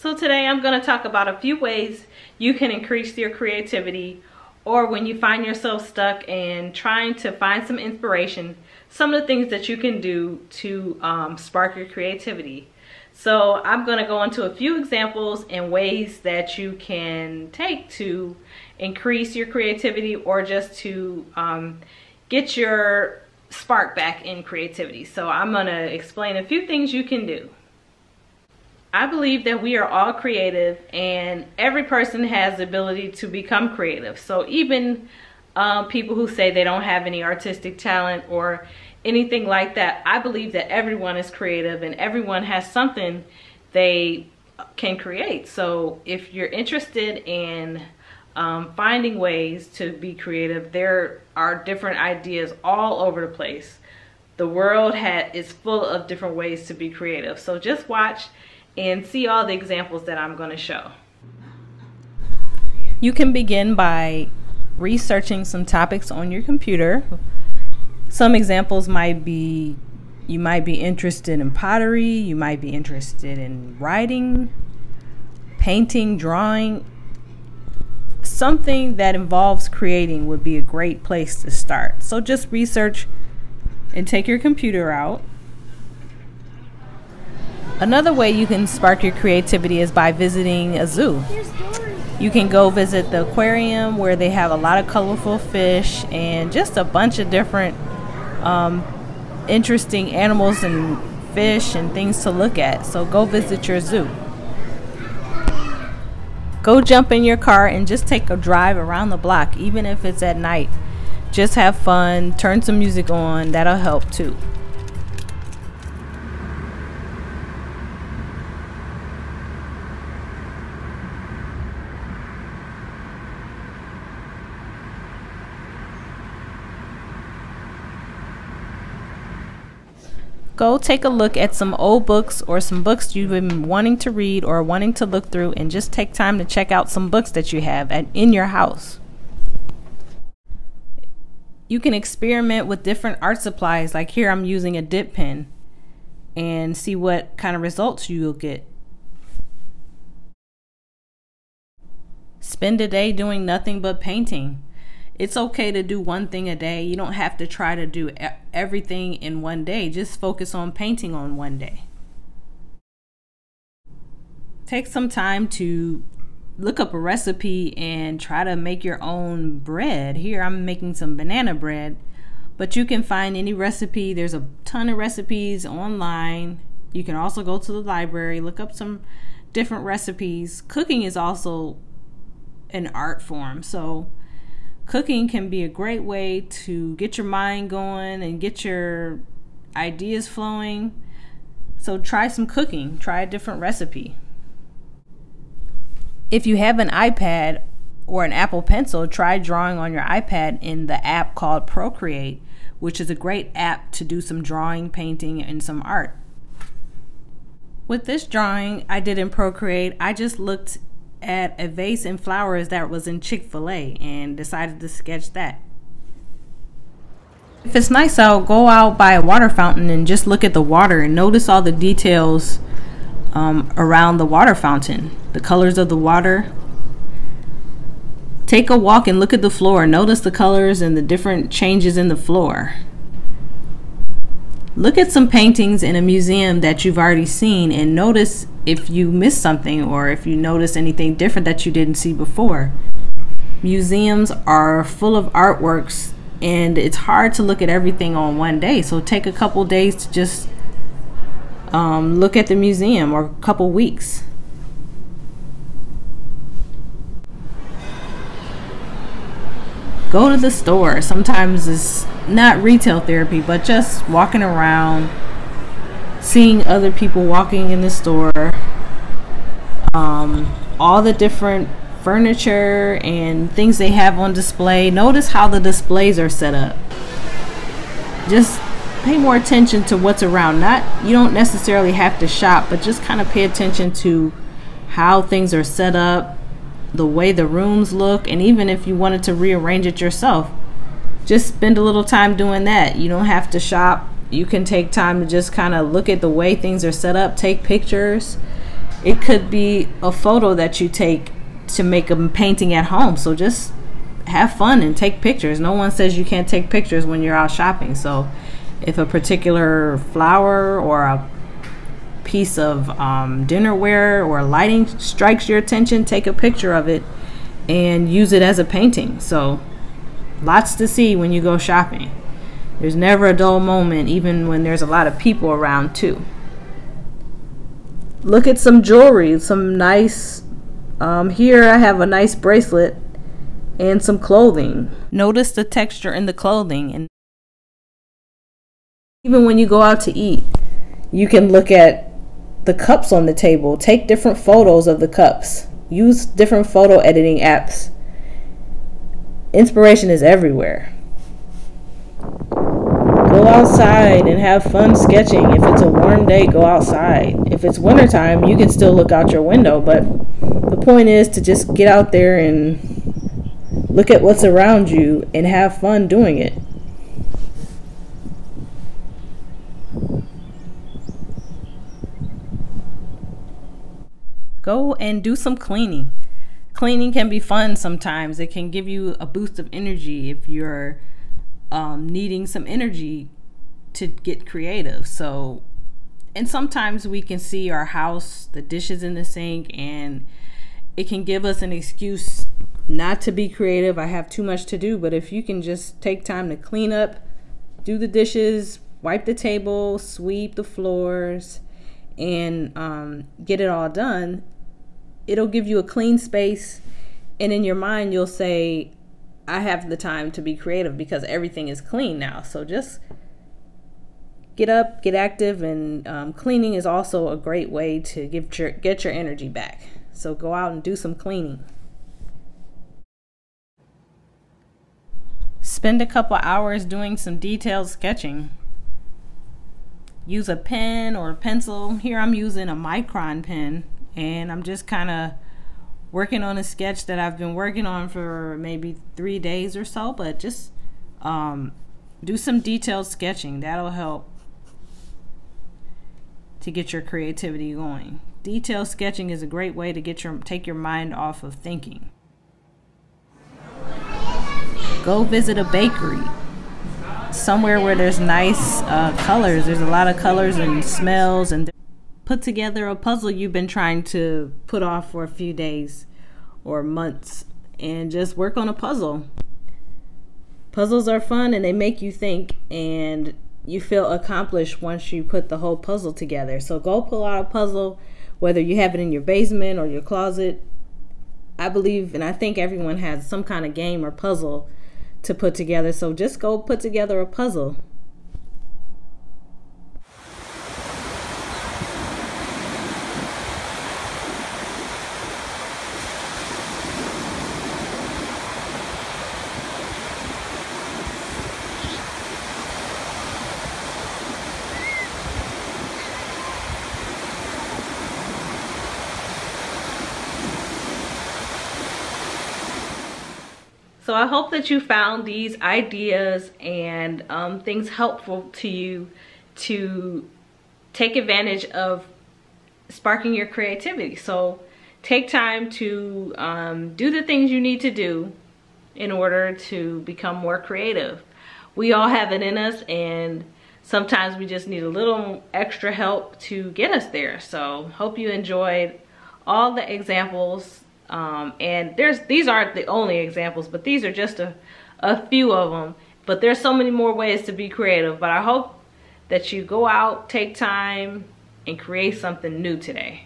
So today I'm going to talk about a few ways you can increase your creativity, or when you find yourself stuck and trying to find some inspiration, some of the things that you can do to spark your creativity. So I'm going to go into a few examples and ways that you can take to increase your creativity, or just to get your spark back in creativity. So I'm going to explain a few things you can do. I believe that we are all creative, and every person has the ability to become creative. So even people who say they don't have any artistic talent or anything like that, I believe that everyone is creative and everyone has something they can create. So if you're interested in finding ways to be creative, there are different ideas all over the place. The world is full of different ways to be creative. So just watch and see all the examples that I'm going to show. You can begin by researching some topics on your computer. Some examples might be, you might be interested in pottery, you might be interested in writing, painting, drawing. Something that involves creating would be a great place to start. So just research and take your computer out. Another way you can spark your creativity is by visiting a zoo. You can go visit the aquarium, where they have a lot of colorful fish and just a bunch of different interesting animals and fish and things to look at. So go visit your zoo. Go jump in your car and just take a drive around the block, even if it's at night. Just have fun, turn some music on, that'll help too. Go take a look at some old books or some books you've been wanting to read or wanting to look through, and just take time to check out some books that you have in your house. You can experiment with different art supplies, like here I'm using a dip pen, and see what kind of results you'll get. Spend a day doing nothing but painting. It's okay to do one thing a day. You don't have to try to do everything in one day. Just focus on painting on one day. Take some time to look up a recipe and try to make your own bread. Here I'm making some banana bread, but you can find any recipe. There's a ton of recipes online. You can also go to the library, look up some different recipes. Cooking is also an art form, so cooking can be a great way to get your mind going and get your ideas flowing. So try some cooking, try a different recipe. If you have an iPad or an Apple Pencil, try drawing on your iPad in the app called Procreate, which is a great app to do some drawing, painting, and some art. With this drawing I did in Procreate, I just looked at a vase and flowers that was in Chick-fil-A and decided to sketch that. If it's nice out, go out by a water fountain and just look at the water and notice all the details around the water fountain, the colors of the water. Take a walk and look at the floor. Notice the colors and the different changes in the floor. Look at some paintings in a museum that you've already seen and notice if you missed something, or if you notice anything different that you didn't see before. Museums are full of artworks, and it's hard to look at everything on one day. So take a couple days to just look at the museum, or a couple weeks. Go to the store. Sometimes it's not retail therapy, but just walking around, seeing other people walking in the store, all the different furniture and things they have on display. Notice how the displays are set up. Just pay more attention to what's around. You don't necessarily have to shop, but just kind of pay attention to how things are set up, the way the rooms look, and even if you wanted to rearrange it yourself, just spend a little time doing that. You don't have to shop. You can take time to just kind of look at the way things are set up, take pictures, It could be a photo that you take to make a painting at home. So just have fun and take pictures. No one says you can't take pictures when you're out shopping. So if a particular flower or a piece of dinnerware or lighting strikes your attention, take a picture of it and use it as a painting. So lots to see when you go shopping. There's never a dull moment, even when there's a lot of people around too. Look at some jewelry, some nice, here I have a nice bracelet and some clothing. Notice the texture in the clothing. And even when you go out to eat, you can look at the cups on the table. Take different photos of the cups. Use different photo editing apps. Inspiration is everywhere. Go outside and have fun sketching. If it's a warm day, go outside. If it's wintertime, you can still look out your window, but the point is to just get out there and look at what's around you and have fun doing it. Go and do some cleaning. Cleaning can be fun sometimes. It can give you a boost of energy if you're needing some energy to get creative. So, and sometimes we can see our house, the dishes in the sink, and it can give us an excuse not to be creative. I have too much to do. But if you can just take time to clean up, do the dishes, wipe the table, sweep the floors, and get it all done, it'll give you a clean space. And in your mind, you'll say, I have the time to be creative because everything is clean now. So just get up, get active, and cleaning is also a great way to get your energy back. So go out and do some cleaning. Spend a couple hours doing some detailed sketching. Use a pen or a pencil. Here I'm using a micron pen, and I'm just kind of working on a sketch that I've been working on for maybe 3 days or so, but just do some detailed sketching. That'll help to get your creativity going. Detailed sketching is a great way to take your mind off of thinking. Go visit a bakery, somewhere where there's nice colors. There's a lot of colors and smells, and put together a puzzle you've been trying to put off for a few days or months, and just work on a puzzle. Puzzles are fun and they make you think, and you feel accomplished once you put the whole puzzle together. So go pull out a puzzle, whether you have it in your basement or your closet. I believe and I think everyone has some kind of game or puzzle to put together. So just go put together a puzzle. So I hope that you found these ideas and things helpful to you to take advantage of sparking your creativity. So take time to do the things you need to do in order to become more creative. We all have it in us, and sometimes we just need a little extra help to get us there. So hope you enjoyed all the examples. And these aren't the only examples, but these are just a few of them. But there's so many more ways to be creative. But I hope that you go out, take time, and create something new today.